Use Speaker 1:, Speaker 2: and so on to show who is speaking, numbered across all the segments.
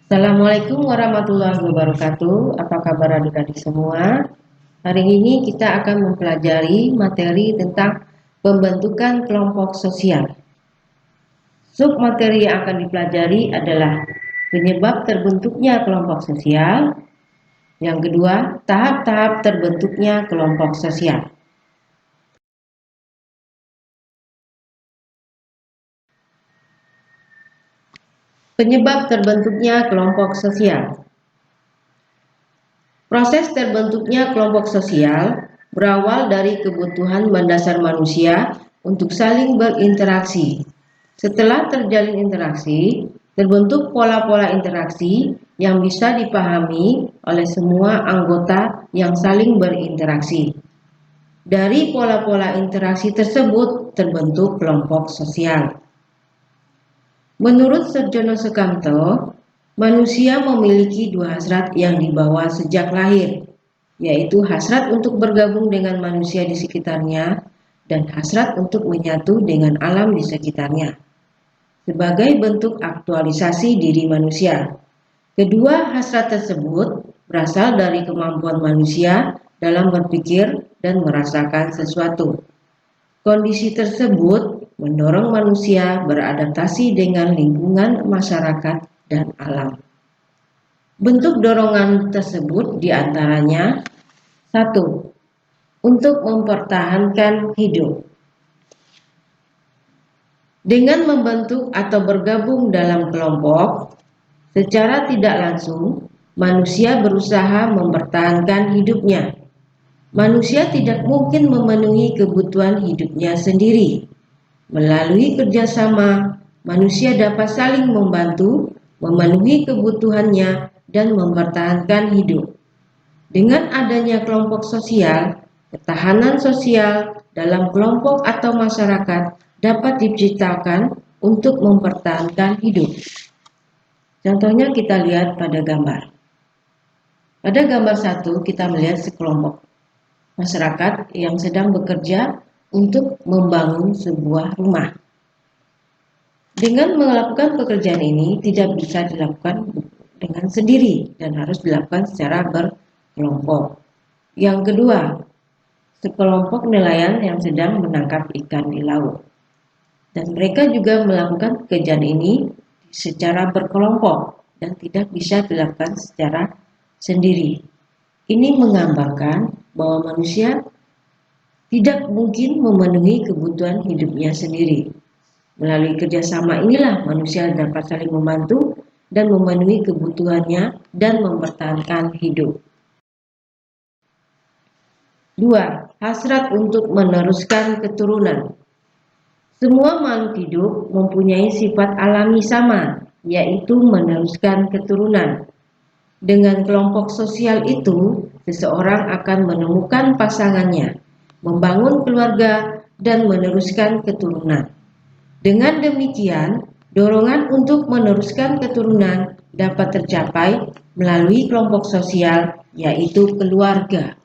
Speaker 1: Assalamualaikum warahmatullahi wabarakatuh. Apa kabar adik-adik semua? Hari ini kita akan mempelajari materi tentang pembentukan kelompok sosial. Submateri yang akan dipelajari adalah penyebab terbentuknya kelompok sosial. Yang kedua, tahap-tahap terbentuknya kelompok sosial. Penyebab terbentuknya kelompok sosial. Proses terbentuknya kelompok sosial berawal dari kebutuhan mendasar manusia untuk saling berinteraksi. Setelah terjalin interaksi, terbentuk pola-pola interaksi yang bisa dipahami oleh semua anggota yang saling berinteraksi. Dari pola-pola interaksi tersebut terbentuk kelompok sosial. Menurut Sarjono Sukamto, manusia memiliki dua hasrat yang dibawa sejak lahir, yaitu hasrat untuk bergabung dengan manusia di sekitarnya dan hasrat untuk menyatu dengan alam di sekitarnya. Sebagai bentuk aktualisasi diri manusia, kedua hasrat tersebut berasal dari kemampuan manusia dalam berpikir dan merasakan sesuatu. Kondisi tersebut mendorong manusia beradaptasi dengan lingkungan masyarakat dan alam. Bentuk dorongan tersebut diantaranya: 1. Untuk mempertahankan hidup. Dengan membentuk atau bergabung dalam kelompok, secara tidak langsung, manusia berusaha mempertahankan hidupnya. Manusia tidak mungkin memenuhi kebutuhan hidupnya sendiri. Melalui kerjasama, manusia dapat saling membantu, memenuhi kebutuhannya, dan mempertahankan hidup. Dengan adanya kelompok sosial, ketahanan sosial dalam kelompok atau masyarakat dapat diciptakan untuk mempertahankan hidup. Contohnya kita lihat pada gambar. Pada gambar 1 kita melihat sekelompok masyarakat yang sedang bekerja untuk membangun sebuah rumah. Dengan melakukan pekerjaan ini tidak bisa dilakukan dengan sendiri dan harus dilakukan secara berkelompok. Yang kedua, sekelompok nelayan yang sedang menangkap ikan di laut. Dan mereka juga melakukan pekerjaan ini secara berkelompok dan tidak bisa dilakukan secara sendiri. Ini menggambarkan bahwa manusia tidak mungkin memenuhi kebutuhan hidupnya sendiri. Melalui kerjasama inilah manusia dapat saling membantu dan memenuhi kebutuhannya dan mempertahankan hidup. 2. Hasrat untuk meneruskan keturunan. Semua makhluk hidup mempunyai sifat alami sama, yaitu meneruskan keturunan. Dengan kelompok sosial itu, seseorang akan menemukan pasangannya, membangun keluarga, dan meneruskan keturunan. Dengan demikian, dorongan untuk meneruskan keturunan dapat tercapai melalui kelompok sosial, yaitu keluarga.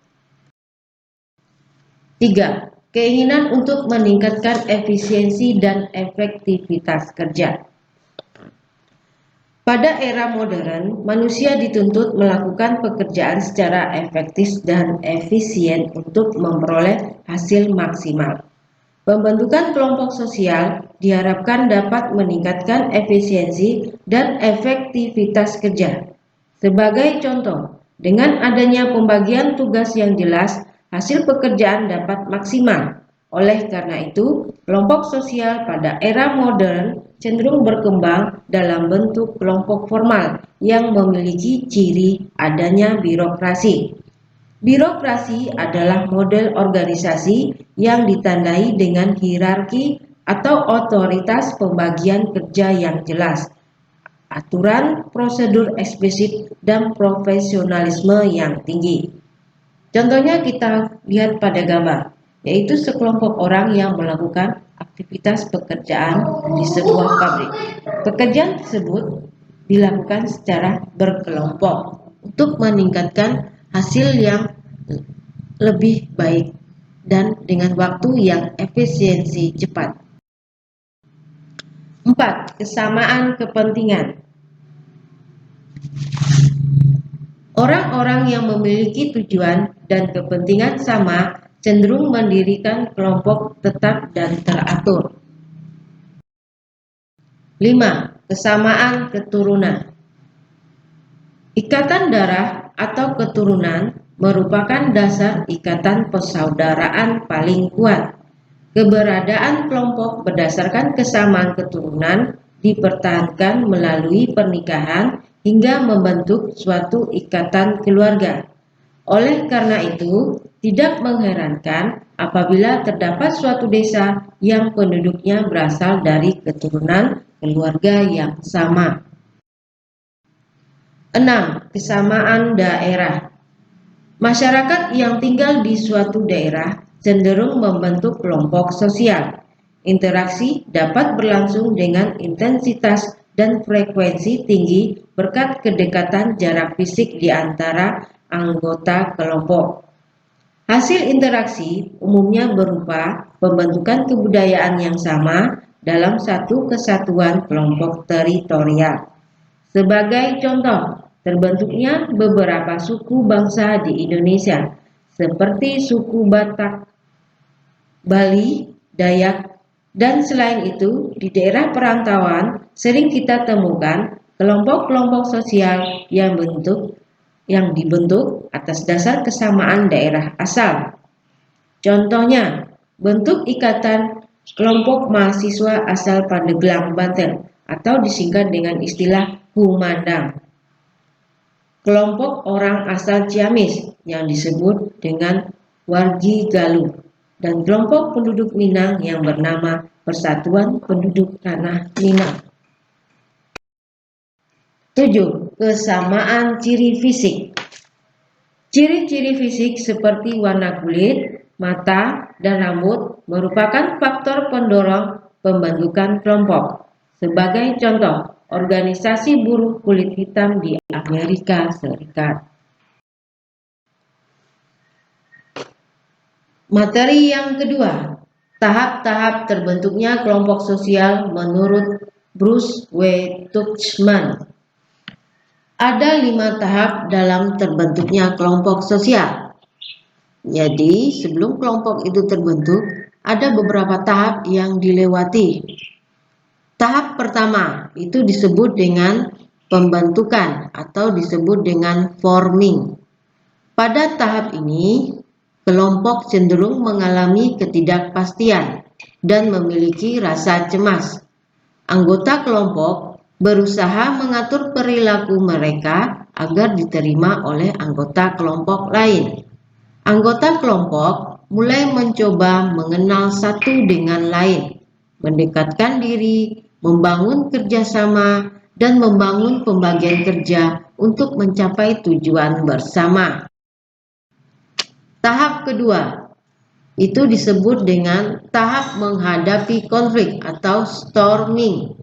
Speaker 1: 3. Keinginan untuk meningkatkan efisiensi dan efektivitas kerja. Pada era modern, manusia dituntut melakukan pekerjaan secara efektif dan efisien untuk memperoleh hasil maksimal. Pembentukan kelompok sosial diharapkan dapat meningkatkan efisiensi dan efektivitas kerja. Sebagai contoh, dengan adanya pembagian tugas yang jelas, hasil pekerjaan dapat maksimal. Oleh karena itu, kelompok sosial pada era modern cenderung berkembang dalam bentuk kelompok formal yang memiliki ciri adanya birokrasi. Birokrasi adalah model organisasi yang ditandai dengan hierarki atau otoritas pembagian kerja yang jelas, aturan prosedur eksplisit, dan profesionalisme yang tinggi. Contohnya kita lihat pada gambar, yaitu sekelompok orang yang melakukan aktivitas pekerjaan di sebuah pabrik. Pekerjaan tersebut dilakukan secara berkelompok untuk meningkatkan hasil yang lebih baik dan dengan waktu yang efisiensi cepat. 4. Kesamaan kepentingan. Orang-orang yang memiliki tujuan dan kepentingan sama cenderung mendirikan kelompok tetap dan teratur. 5. Kesamaan keturunan. Ikatan darah atau keturunan merupakan dasar ikatan persaudaraan paling kuat. Keberadaan kelompok berdasarkan kesamaan keturunan dipertahankan melalui pernikahan hingga membentuk suatu ikatan keluarga. Oleh karena itu, tidak mengherankan apabila terdapat suatu desa yang penduduknya berasal dari keturunan keluarga yang sama. 6. Kesamaan daerah. Masyarakat yang tinggal di suatu daerah cenderung membentuk kelompok sosial. Interaksi dapat berlangsung dengan intensitas dan frekuensi tinggi berkat kedekatan jarak fisik di antara anggota kelompok. Hasil interaksi umumnya berupa pembentukan kebudayaan yang sama dalam satu kesatuan kelompok teritorial. Sebagai contoh, terbentuknya beberapa suku bangsa di Indonesia, seperti suku Batak, Bali, Dayak, dan selain itu di daerah perantauan sering kita temukan kelompok-kelompok sosial yang dibentuk atas dasar kesamaan daerah asal. Contohnya, bentuk ikatan kelompok mahasiswa asal Pandeglang, Banten, atau disingkat dengan istilah Kumandang. Kelompok orang asal Ciamis yang disebut dengan Wargi Galuh, dan kelompok penduduk Minang yang bernama Persatuan Penduduk Tanah Minang. 7. Kesamaan ciri fisik. Ciri-ciri fisik seperti warna kulit, mata, dan rambut merupakan faktor pendorong pembentukan kelompok. Sebagai contoh, organisasi buruh kulit hitam di Amerika Serikat. Materi yang kedua, tahap-tahap terbentuknya kelompok sosial menurut Bruce W. Tuchman. Ada 5 tahap dalam terbentuknya kelompok sosial. Jadi, sebelum kelompok itu terbentuk, ada beberapa tahap yang dilewati. Tahap pertama itu disebut dengan pembentukan atau disebut dengan forming. Pada tahap ini, kelompok cenderung mengalami ketidakpastian dan memiliki rasa cemas. Anggota kelompok berusaha mengatur perilaku mereka agar diterima oleh anggota kelompok lain. Anggota kelompok mulai mencoba mengenal satu dengan lain, mendekatkan diri, membangun kerjasama, dan membangun pembagian kerja untuk mencapai tujuan bersama. Tahap kedua itu disebut dengan tahap menghadapi konflik atau storming.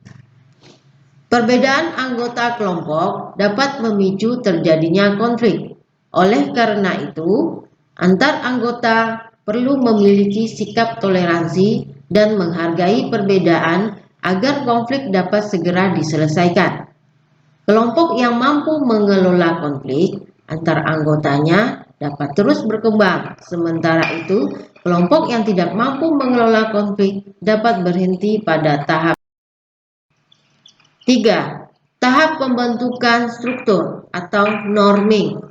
Speaker 1: Perbedaan anggota kelompok dapat memicu terjadinya konflik. Oleh karena itu, antar anggota perlu memiliki sikap toleransi dan menghargai perbedaan agar konflik dapat segera diselesaikan. Kelompok yang mampu mengelola konflik antar anggotanya dapat terus berkembang. Sementara itu, kelompok yang tidak mampu mengelola konflik dapat berhenti pada tahap 3. Tahap pembentukan struktur atau norming.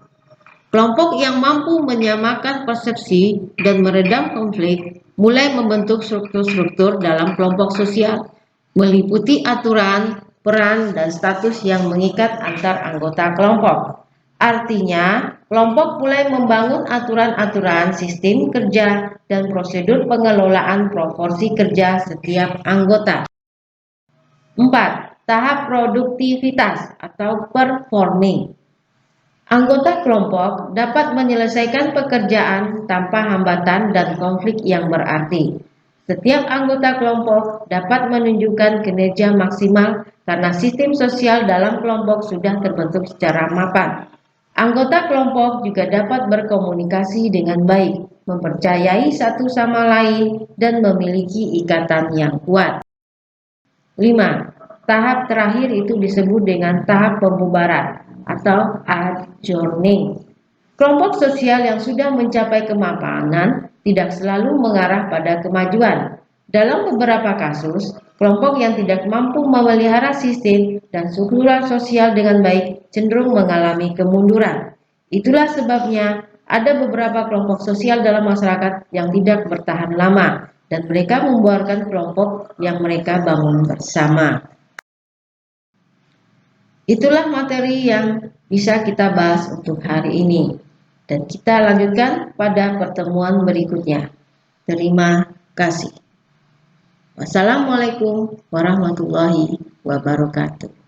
Speaker 1: Kelompok yang mampu menyamakan persepsi dan meredam konflik mulai membentuk struktur-struktur dalam kelompok sosial, meliputi aturan, peran, dan status yang mengikat antar anggota kelompok. Artinya, kelompok mulai membangun aturan-aturan sistem kerja dan prosedur pengelolaan proporsi kerja setiap anggota. 4. Tahap produktivitas atau performing. Anggota kelompok dapat menyelesaikan pekerjaan tanpa hambatan dan konflik yang berarti. Setiap anggota kelompok dapat menunjukkan kinerja maksimal karena sistem sosial dalam kelompok sudah terbentuk secara mapan. Anggota kelompok juga dapat berkomunikasi dengan baik, mempercayai satu sama lain, dan memiliki ikatan yang kuat. 5. tahap terakhir itu disebut dengan tahap pembubaran atau adjourning. Kelompok sosial yang sudah mencapai kemapanan tidak selalu mengarah pada kemajuan. Dalam beberapa kasus, kelompok yang tidak mampu memelihara sistem dan struktural sosial dengan baik cenderung mengalami kemunduran. Itulah sebabnya ada beberapa kelompok sosial dalam masyarakat yang tidak bertahan lama dan mereka membuarkan kelompok yang mereka bangun bersama. Itulah materi yang bisa kita bahas untuk hari ini. Dan kita lanjutkan pada pertemuan berikutnya. Terima kasih. Wassalamualaikum warahmatullahi wabarakatuh.